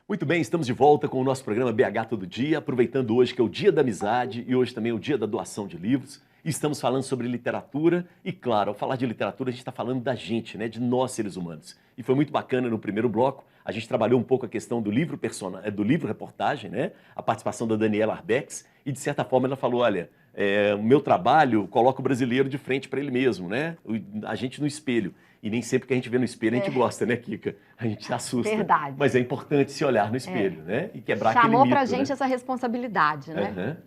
Muito bem, estamos de volta com o nosso programa BH Todo Dia, aproveitando hoje que é o Dia da Amizade e hoje também é o Dia da Doação de Livros. E estamos falando sobre literatura e, claro, ao falar de literatura, a gente está falando da gente, né, de nós seres humanos. E foi muito bacana no primeiro bloco, a gente trabalhou um pouco a questão do livro do livro reportagem, né, a participação da Daniela Arbex, e de certa forma ela falou, olha, o meu trabalho coloca o brasileiro de frente para ele mesmo, né, a gente no espelho. E nem sempre que a gente vê no espelho a gente gosta, né, Kika? A gente se assusta. Verdade. Mas é importante se olhar no espelho, né? E quebrar aquele Chamou mito, pra gente né? essa responsabilidade, né?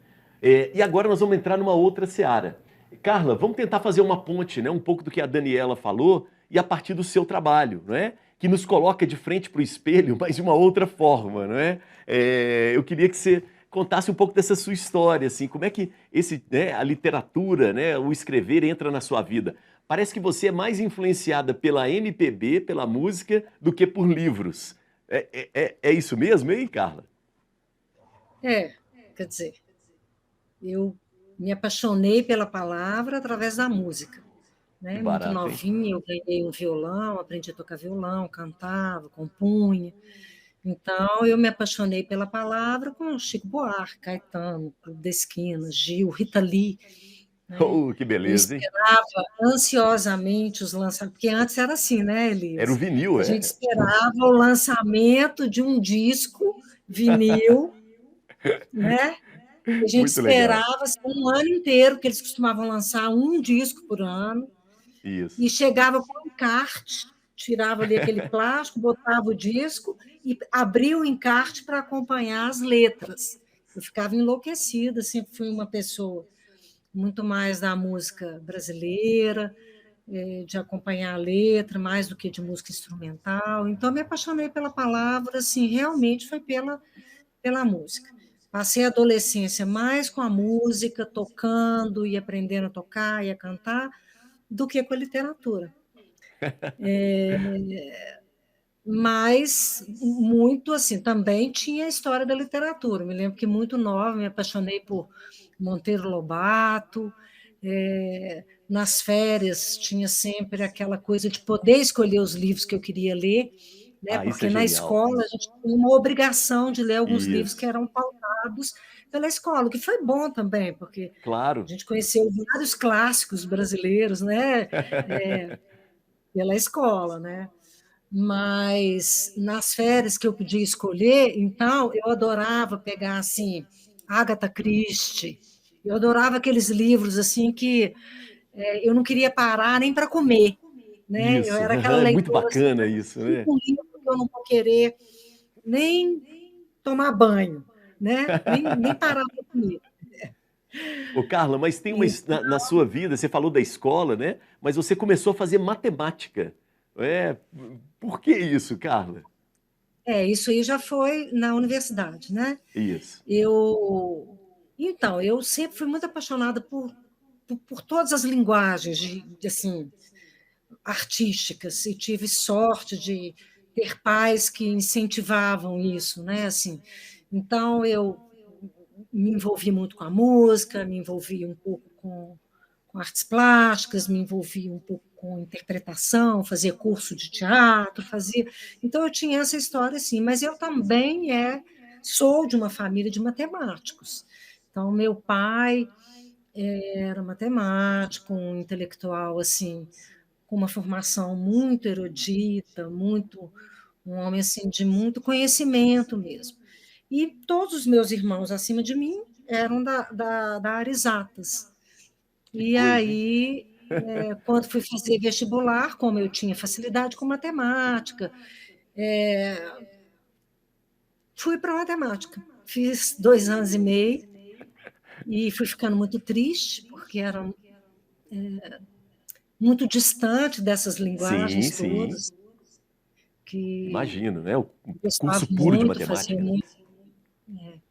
Uhum. E agora nós vamos entrar numa outra seara. Carla, vamos tentar fazer uma ponte, né? Um pouco do que a Daniela falou e a partir do seu trabalho, não é? Que nos coloca de frente para o espelho, mas de uma outra forma, não é? Eu queria que você contasse um pouco dessa sua história, assim, como é que a literatura, né, o escrever entra na sua vida. Parece que você é mais influenciada pela MPB, pela música, do que por livros. É isso mesmo, hein, Carla? Quer dizer, eu me apaixonei pela palavra através da música. Que Né? Muito barato, hein? novinha, eu ganhei um violão, aprendi a tocar violão, cantava, compunha. Então, eu me apaixonei pela palavra com Chico Buarque, Caetano, Clube da Esquina, Gil, Rita Lee. Né? Oh, que Eu beleza, hein? esperava ansiosamente os lançamentos, porque antes era assim, né, Era o Elias? vinil, A é? gente esperava o lançamento de um disco vinil, né? A gente Muito legal. esperava assim, um ano inteiro, que eles costumavam lançar um disco por ano, Isso. e chegava com um encarte, tirava ali aquele plástico, botava o disco e abria o encarte para acompanhar as letras. Eu ficava enlouquecida, sempre fui uma pessoa muito mais da música brasileira, de acompanhar a letra, mais do que de música instrumental. Então, me apaixonei pela palavra, assim, realmente foi pela música. Passei a adolescência mais com a música, tocando e aprendendo a tocar e a cantar, do que com a literatura. Mas muito assim, também tinha a história da literatura. Me lembro que muito nova me apaixonei por Monteiro Lobato. Nas férias tinha sempre aquela coisa de poder escolher os livros que eu queria ler, né? Ah, isso é Porque na genial. escola a gente tinha uma obrigação de ler alguns livros que Isso. eram pautados pela escola, o que foi bom também, porque a Claro. gente conheceu vários clássicos brasileiros, né? Pela escola, né? Mas nas férias que eu podia escolher, então eu adorava pegar assim Agatha Christie. Eu adorava aqueles livros assim que eu não queria parar nem para comer, né? Eu Isso. era aquela É muito leitora assim, bacana isso, né? um livro que eu não vou querer nem tomar banho, né? Nem parar para comer. Ô, Carla, mas tem E, na sua vida, você falou da escola, né? Mas você começou a fazer matemática. É, por que isso, Carla? isso aí já foi na universidade, né? Isso. Eu sempre fui muito apaixonada por todas as linguagens assim, artísticas e tive sorte de ter pais que incentivavam isso, né? Assim, então eu me envolvi muito com a música, me envolvi um pouco com artes plásticas, me envolvi um pouco com interpretação, fazia curso de teatro, fazia. Então eu tinha essa história assim, mas eu também sou de uma família de matemáticos. Então meu pai era matemático, um intelectual assim, com uma formação muito erudita, um homem assim de muito conhecimento mesmo. E todos os meus irmãos acima de mim eram da área exatas. Que E coisa, hein? aí, quando fui fazer vestibular, como eu tinha facilidade com matemática, fui para matemática. Fiz 2 anos e meio e fui ficando muito triste, porque era muito distante dessas Sim, linguagens sim. todas, que Imagino, né? O eu gostava curso puro de muito, fazia matemática, né? muito.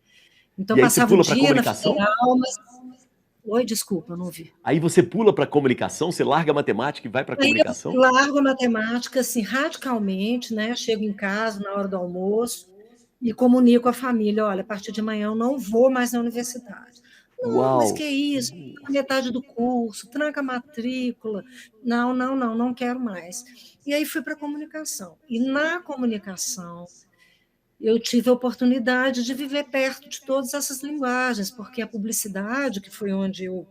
Então, E aí você passava o pula para dia na comunicação? federal, mas. Oi, desculpa, não vi. Aí você pula para comunicação, você larga a matemática e vai para Aí eu comunicação? largo a matemática assim, radicalmente, né? Chego em casa na hora do almoço e comunico à família: olha, a partir de amanhã eu não vou mais na universidade. Não, mas que Uau! isso? Na metade do curso, tranca a matrícula. Não, não, não, não quero mais. E aí fui para a comunicação. E na comunicação eu tive a oportunidade de viver perto de todas essas linguagens, porque a publicidade, que foi onde eu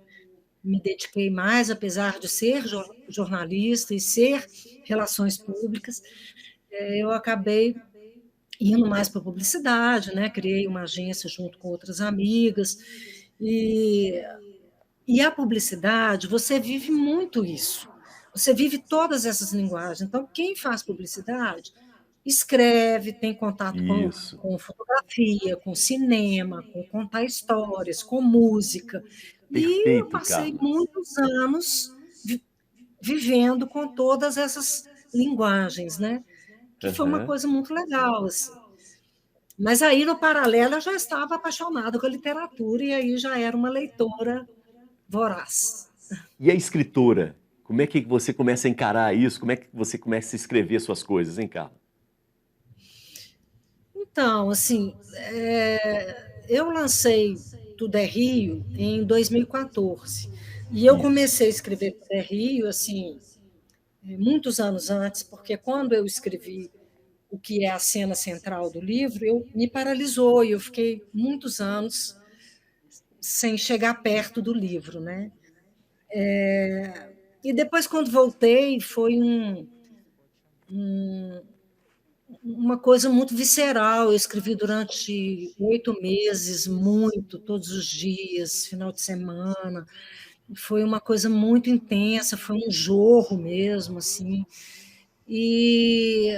me dediquei mais, apesar de ser jornalista e ser relações públicas, eu acabei indo mais para a publicidade, né? Criei uma agência junto com outras amigas, e a publicidade, você vive muito isso, você vive todas essas linguagens. Então, quem faz publicidade escreve, tem contato Isso. com fotografia, com cinema, com contar histórias, com música. E eu Perfeito, passei Carla. muitos anos vivendo com todas essas linguagens, né? Que foi uma Aham. coisa muito legal, assim. Mas aí, no paralelo, eu já estava apaixonada com a literatura e aí já era uma leitora voraz. E a escritora? Como é que você começa a encarar isso? Como é que você começa a escrever suas coisas, hein, Carla? Então, assim, eu lancei Tudo é Rio em 2014. E eu Isso. comecei a escrever Tudo é Rio, assim, muitos anos antes, porque quando eu escrevi o que é a cena central do livro, eu me paralisou e eu fiquei muitos anos sem chegar perto do livro, né? E depois, quando voltei, foi uma coisa muito visceral. Eu escrevi durante 8 meses, muito, todos os dias, final de semana. Foi uma coisa muito intensa, foi um jorro mesmo, assim. E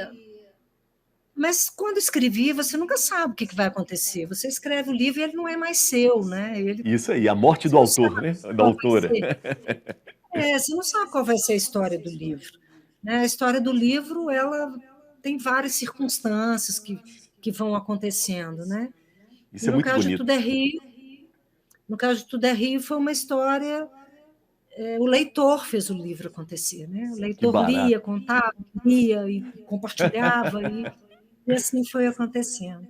mas quando escrevi, você nunca sabe o que vai acontecer. Você escreve o livro e ele não é mais seu, né? Ele, Isso aí, a morte você do não sabe autor, né? Da qual vai autora. ser. Você não sabe qual vai ser a história do livro, né? A história do livro, ela tem várias circunstâncias que vão acontecendo, né? E Isso é no muito caso de Tudo bonito. é Rio, no caso de Tudo é Rio, foi uma história. O leitor fez o livro acontecer, né? O Que leitor barato. lia, contava, lia e compartilhava, e assim foi acontecendo.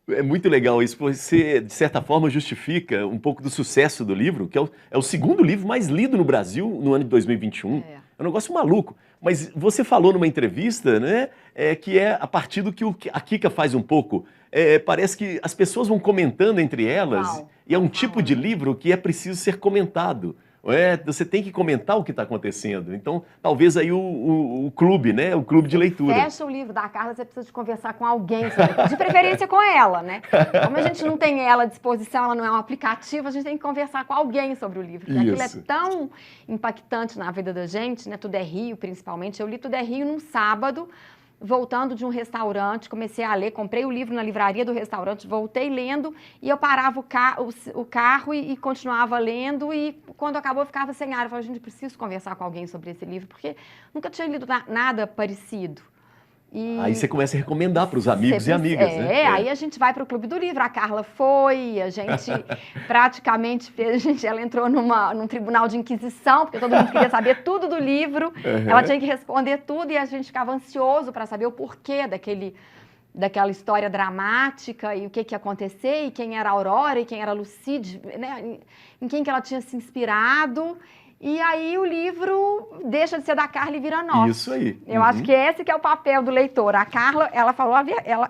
É muito legal isso, você, de certa forma, justifica um pouco do sucesso do livro, que é o segundo livro mais lido no Brasil no ano de 2021. É. É um negócio maluco. Mas você falou numa entrevista, né, que é a partir do que a Kika faz um pouco. Parece que as pessoas vão comentando entre elas, e é um tipo de livro que é preciso ser comentado. Você tem que comentar o que está acontecendo. Então, talvez aí o clube, né, o clube de leitura. Fecha o livro da Carla, você precisa de conversar com alguém sobre, de preferência com ela, né? Como a gente não tem ela à disposição, ela não é um aplicativo, a gente tem que conversar com alguém sobre o livro. Porque aquilo é Isso. tão impactante na vida da gente, né? Tudo é Rio, principalmente. Eu li Tudo é Rio num sábado, voltando de um restaurante, comecei a ler, comprei o livro na livraria do restaurante, voltei lendo, e eu parava o carro e continuava lendo, e quando acabou eu ficava sem ar. Eu falei, gente, preciso conversar com alguém sobre esse livro, porque nunca tinha lido nada parecido. Aí você começa a recomendar para os amigos e amigas, né? Aí a gente vai para o Clube do Livro, a Carla foi, a gente praticamente fez, ela entrou num tribunal de inquisição, porque todo mundo queria saber tudo do livro, ela tinha que responder tudo e a gente ficava ansioso para saber o porquê daquela história dramática e o que ia acontecer, e quem era a Aurora e quem era a Lucide, né? Em quem que ela tinha se inspirado. E aí o livro deixa de ser da Carla e vira nosso. Isso aí. Eu acho que esse que é o papel do leitor. A Carla, ela falou,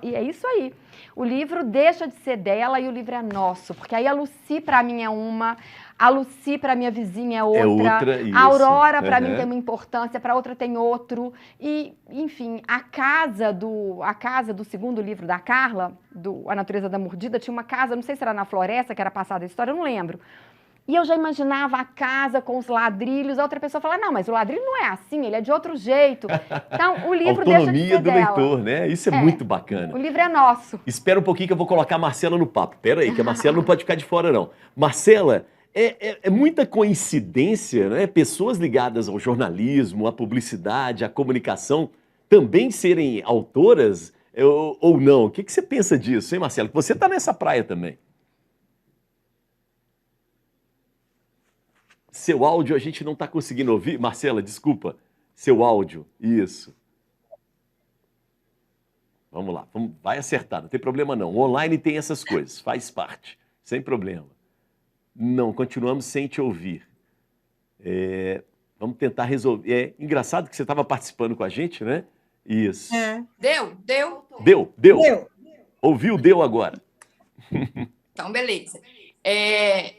e é isso aí. O livro deixa de ser dela e o livro é nosso. Porque aí a Lucy, para mim, é uma, a Lucy, para minha vizinha, é outra. Isso. A Aurora, para mim, tem uma importância, para outra tem outro. E, enfim, a casa do segundo livro da Carla, A Natureza da Mordida, tinha uma casa, não sei se era na floresta, que era passada a história, eu não lembro. E eu já imaginava a casa com os ladrilhos, a outra pessoa fala, não, mas o ladrilho não é assim, ele é de outro jeito. Então, o livro deixa de ser do dela. leitor, né? Isso é muito bacana. O livro é nosso. Espera um pouquinho que eu vou colocar a Marcela no papo. Pera aí, que a Marcela não pode ficar de fora, não. Marcela, é muita coincidência, né? Pessoas ligadas ao jornalismo, à publicidade, à comunicação, também serem autoras ou não? O que você pensa disso, hein, Marcela? Que você está nessa praia também. Seu áudio a gente não está conseguindo ouvir. Marcela, desculpa. Seu áudio, isso. Vamos lá, vai acertar, não tem problema não. O online tem essas coisas, faz parte, sem problema. Não, continuamos sem te ouvir. Vamos tentar resolver. É engraçado que você estava participando com a gente, né? Isso. Deu? Deu. Ouviu, deu agora. Então, beleza.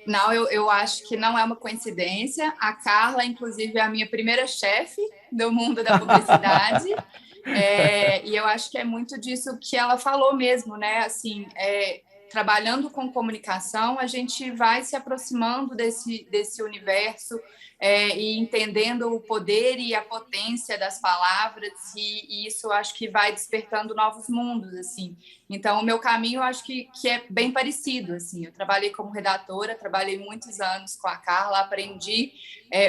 Não, eu acho que não é uma coincidência. A Carla, inclusive, é a minha primeira chefe do mundo da publicidade. E eu acho que é muito disso que ela falou mesmo, né? Assim, trabalhando com comunicação, a gente vai se aproximando desse universo e entendendo o poder e a potência das palavras, e isso acho que vai despertando novos mundos, assim. Então, o meu caminho, eu acho que é bem parecido, assim. Eu trabalhei como redatora, trabalhei muitos anos com a Carla, aprendi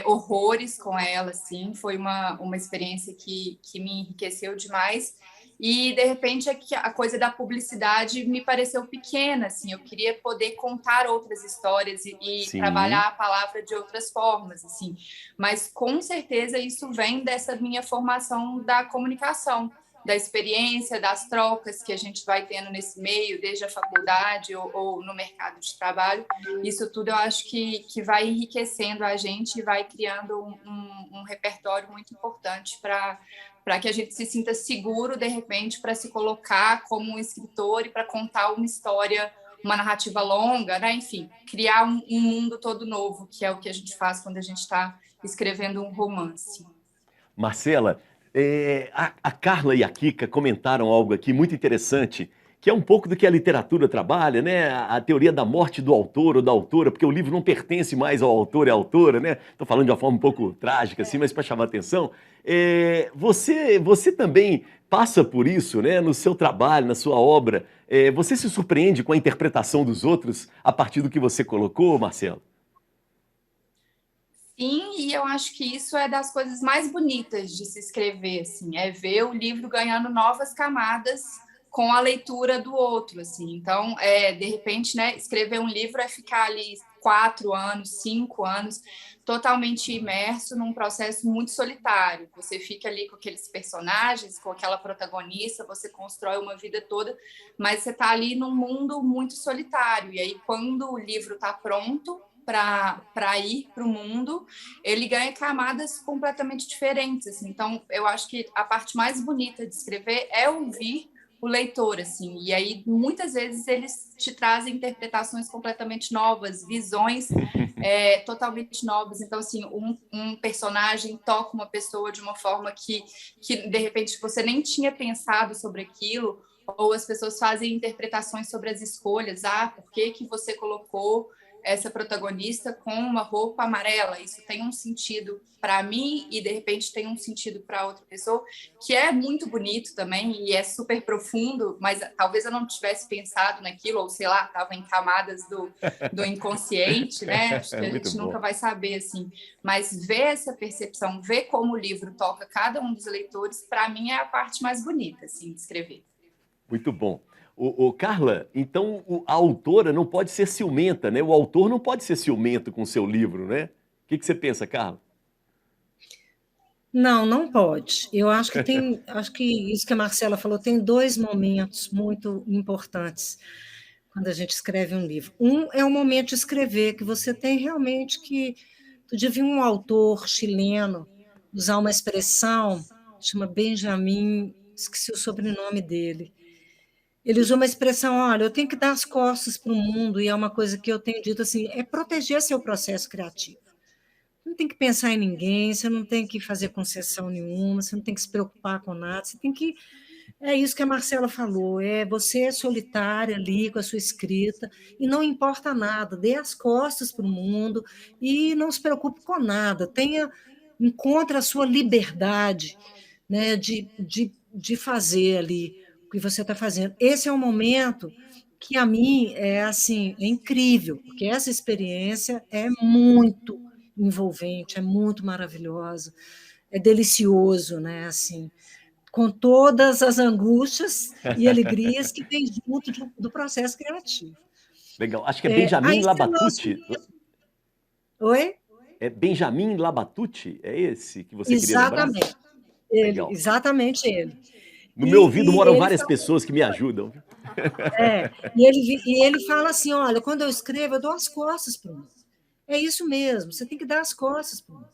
horrores com ela, assim. Foi uma experiência que me enriqueceu demais. E, de repente, a coisa da publicidade me pareceu pequena, assim. Eu queria poder contar outras histórias e trabalhar a palavra de outras formas, assim. Mas, com certeza, isso vem dessa minha formação da comunicação, da experiência, das trocas que a gente vai tendo nesse meio, desde a faculdade ou no mercado de trabalho. Isso tudo eu acho que vai enriquecendo a gente e vai criando um repertório muito importante para que a gente se sinta seguro, de repente, para se colocar como um escritor e para contar uma história, uma narrativa longa, né? Enfim, criar um mundo todo novo, que é o que a gente faz quando a gente está escrevendo um romance. Marcela, a Carla e a Kika comentaram algo aqui muito interessante, que é um pouco do que a literatura trabalha, né? A teoria da morte do autor ou da autora, porque o livro não pertence mais ao autor e à autora, né? Estou falando de uma forma um pouco trágica, assim, mas para chamar a atenção. Você também passa por isso, né? No seu trabalho, na sua obra. Você se surpreende com a interpretação dos outros a partir do que você colocou, Marcelo? Sim, e eu acho que isso é das coisas mais bonitas de se escrever, assim, é ver o livro ganhando novas camadas com a leitura do outro, assim. Então, de repente, né, escrever um livro é ficar ali 4 anos, 5 anos, totalmente imerso num processo muito solitário. Você fica ali com aqueles personagens, com aquela protagonista, você constrói uma vida toda, mas você está ali num mundo muito solitário. E aí, quando o livro está pronto para ir para o mundo, ele ganha camadas completamente diferentes, assim. Então, eu acho que a parte mais bonita de escrever é ouvir o leitor, assim, e aí muitas vezes eles te trazem interpretações completamente novas, visões totalmente novas. Então, assim, um personagem toca uma pessoa de uma forma que de repente você nem tinha pensado sobre aquilo, ou as pessoas fazem interpretações sobre as escolhas. Por que você colocou essa protagonista com uma roupa amarela? Isso tem um sentido para mim e, de repente, tem um sentido para outra pessoa, que é muito bonito também e é super profundo, mas talvez eu não tivesse pensado naquilo, ou sei lá, estava em camadas do inconsciente, né? Acho que a gente nunca vai saber, assim. Mas ver essa percepção, ver como o livro toca cada um dos leitores, para mim é a parte mais bonita, assim, de escrever. Muito bom. Carla, então a autora não pode ser ciumenta, né? O autor não pode ser ciumento com o seu livro, né? O que você pensa, Carla? Não, não pode. Eu acho que acho que isso que a Marcela falou, tem 2 momentos muito importantes quando a gente escreve um livro. Um é o momento de escrever, que você tem realmente que... Outro dia vi um autor chileno usar uma expressão, chama Benjamin, esqueci o sobrenome dele. Ele usou uma expressão: olha, eu tenho que dar as costas para o mundo, e é uma coisa que eu tenho dito assim, é proteger seu processo criativo. Não tem que pensar em ninguém, você não tem que fazer concessão nenhuma, você não tem que se preocupar com nada, você tem que... É isso que a Marcela falou, você é solitária ali com a sua escrita, e não importa nada, dê as costas para o mundo e não se preocupe com nada, encontre a sua liberdade, né, de fazer ali o que você está fazendo. Esse é um momento que, a mim, assim, é incrível, porque essa experiência é muito envolvente, é muito maravilhosa, é delicioso, né? Assim, com todas as angústias e alegrias que vem junto do processo criativo. Legal. Acho que é Benjamin Labatut. Oi? É Benjamin Labatut? É esse que você queria lembrar? Exatamente ele. No meu ouvido moram várias pessoas que me ajudam. E ele fala assim: olha, quando eu escrevo, eu dou as costas para o mundo. É isso mesmo, você tem que dar as costas para o mundo.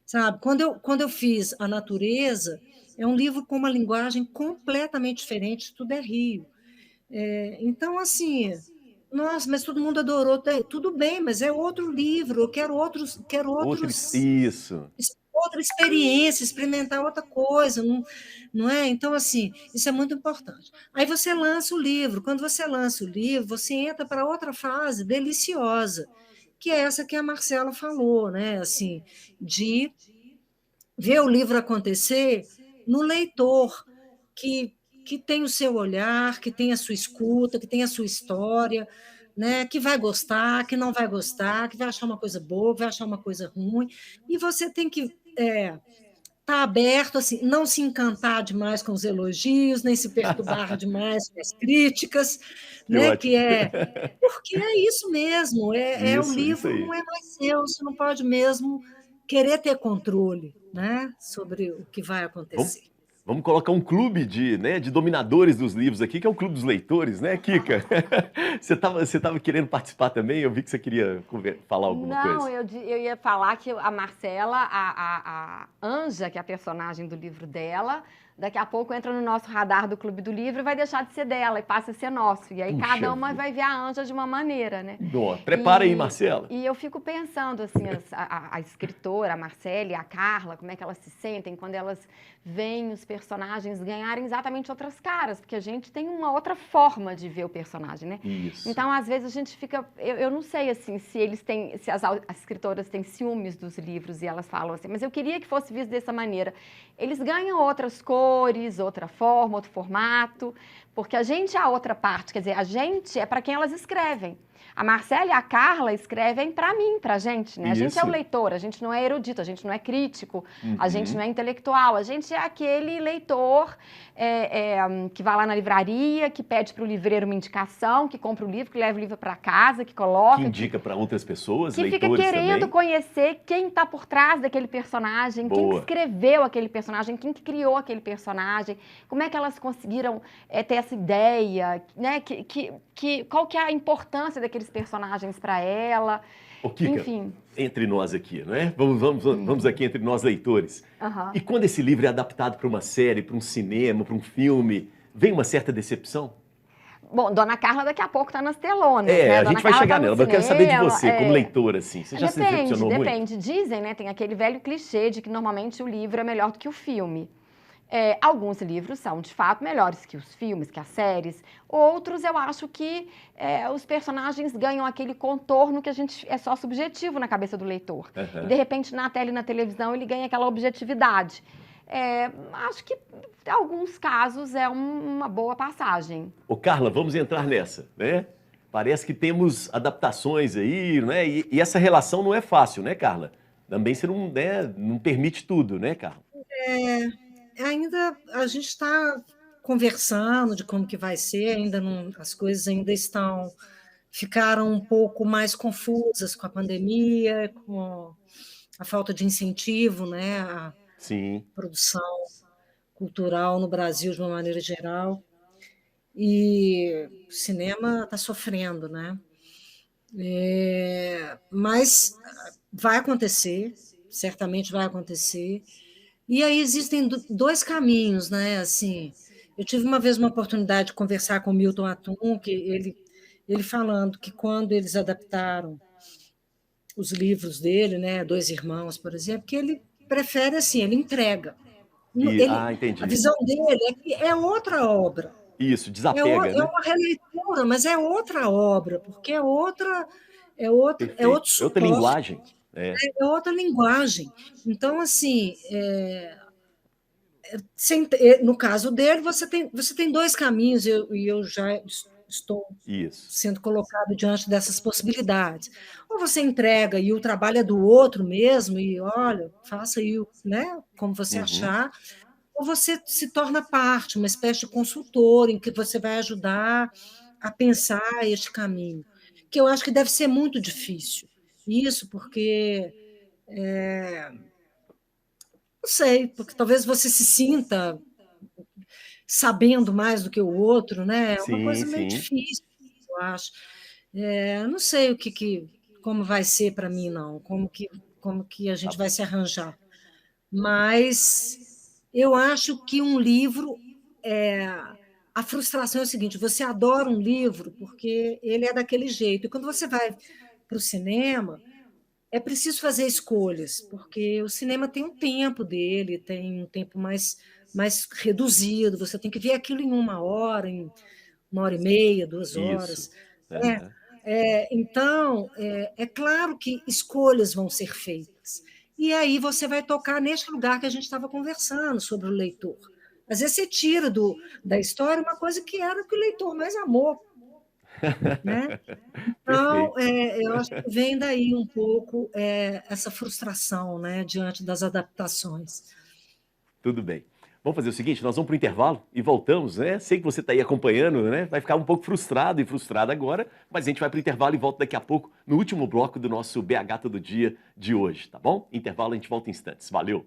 Sabe? Quando eu fiz A Natureza, é um livro com uma linguagem completamente diferente, tudo é rio. Então, assim, nossa, mas todo mundo adorou. Tudo bem, mas é outro livro, eu quero Isso. outra experiência, experimentar outra coisa, não é? Então, assim, isso é muito importante. Aí você lança o livro. Quando você lança o livro, você entra para outra fase deliciosa, que é essa que a Marcela falou, né? Assim, de ver o livro acontecer no leitor, que tem o seu olhar, que tem a sua escuta, que tem a sua história, né? Que vai gostar, que não vai gostar, que vai achar uma coisa boa, que vai achar uma coisa ruim, e você tem que estar aberto, assim, não se encantar demais com os elogios, nem se perturbar demais com as críticas, Que né? ótimo. Porque é isso mesmo, o Isso livro aí. não é mais seu, você não pode mesmo querer ter controle, né, sobre o que vai Vamos, acontecer. vamos colocar um clube de dominadores dos livros aqui, que é o Clube dos Leitores, né, Kika? Você tava querendo participar também? Eu vi que você queria falar alguma Não, coisa. eu ia falar que a Marcela, a Anja, que é a personagem do livro dela, daqui a pouco entra no nosso radar do Clube do Livro e vai deixar de ser dela e passa a ser nosso. E aí Puxa cada uma vida. vai ver a Anja de uma maneira, né? Boa. Prepara aí, Marcela. E eu fico pensando, assim, a escritora, a Marcela e a Carla, como é que elas se sentem quando elas veem os personagens ganharem exatamente outras caras, porque a gente tem uma outra forma de ver o personagem, né? Isso. Então, às vezes, a gente fica... Eu não sei, assim, se as escritoras têm ciúmes dos livros e elas falam assim, mas eu queria que fosse visto dessa maneira. Eles ganham outras cores, outra forma, outro formato, porque a gente é a outra parte, quer dizer, a gente é para quem elas escrevem. A Marcela e a Carla escrevem para mim, para a gente, né? A gente é o Isso. leitor, a gente não é erudito, a gente não é crítico, a gente Uhum. não é intelectual, a gente é aquele leitor que vai lá na livraria, que pede para o livreiro uma indicação, que compra o livro, que leva o livro para casa, que coloca... Que indica para outras pessoas, que fica leitores querendo também. conhecer quem está por trás daquele personagem, quem Boa. escreveu aquele personagem, quem que criou aquele personagem, como é que elas conseguiram ter essa ideia, né? Qual que é a importância daqueles personagens para ela, Ô, Kika, enfim. entre nós aqui, não é? Vamos aqui entre nós leitores. Aham. E quando esse livro é adaptado para uma série, para um cinema, para um filme, vem uma certa decepção? Bom, Dona Carla daqui a pouco está nas telonas, né? A Dona gente vai Carla chegar tá no nela, mas eu quero saber de cinema, você, como leitora, assim. Você já se decepcionou muito? Depende. Dizem, né? Tem aquele velho clichê de que normalmente o livro é melhor do que o filme. Alguns livros são, de fato, melhores que os filmes, que as séries. Outros, eu acho que os personagens ganham aquele contorno que é só subjetivo na cabeça do leitor. Uhum. E, de repente, na tela e na televisão, ele ganha aquela objetividade. Acho que, em alguns casos, é uma boa passagem. Ô, Carla, vamos entrar nessa, né? Parece que temos adaptações aí, né? E essa relação não é fácil, né, Carla? Também você não, né, não permite tudo, né, Carla? Ainda a gente está conversando de como que vai ser, ainda não, as coisas ainda ficaram um pouco mais confusas com a pandemia, com a falta de incentivo, né, à Sim. produção cultural no Brasil de uma maneira geral. E o cinema está sofrendo, né? Mas vai acontecer, certamente vai acontecer. E aí existem dois caminhos, né? Assim, eu tive uma vez uma oportunidade de conversar com o Milton Atum, que ele falando que quando eles adaptaram os livros dele, né, Dois Irmãos, por exemplo, que ele prefere assim, ele entrega. A Entendi. visão dele é que é outra obra. Isso, desapega, É né? uma releitura, mas é outra obra, porque é outro Perfeito. É outra suporte, linguagem. é outra linguagem. Então, assim, no caso dele, você tem dois caminhos, e eu já estou sendo colocado diante dessas possibilidades. Ou você entrega e o trabalho é do outro mesmo, e olha, faça aí, né, como você achar, ou você se torna parte, uma espécie de consultor, em que você vai ajudar a pensar este caminho, que eu acho que deve ser muito difícil. Isso porque, não sei, porque talvez você se sinta sabendo mais do que o outro, né? É uma coisa meio difícil, eu acho. Não sei como vai ser para mim, não, como que a gente vai se arranjar. Mas eu acho que um livro a frustração é o seguinte: você adora um livro porque ele é daquele jeito, e quando você vai para o cinema, é preciso fazer escolhas, porque o cinema tem um tempo dele, tem um tempo mais reduzido, você tem que ver aquilo em 1 hora, em 1 hora e meia, 2 horas. Isso. Aham. Então, é claro que escolhas vão ser feitas. E aí você vai tocar neste lugar que a gente estava conversando sobre o leitor. Às vezes você tira da história uma coisa que era o que o leitor mais amou, né? Então, Perfeito. eu acho que vem daí um pouco essa frustração, né, diante das adaptações. Tudo bem. Vamos fazer o seguinte, nós vamos para o intervalo e voltamos, né? Sei que você está aí acompanhando, né? Vai ficar um pouco frustrado e frustrada agora, mas a gente vai para o intervalo e volta daqui a pouco no último bloco do nosso BH Todo Dia de hoje, tá bom? Intervalo, a gente volta em instantes. Valeu!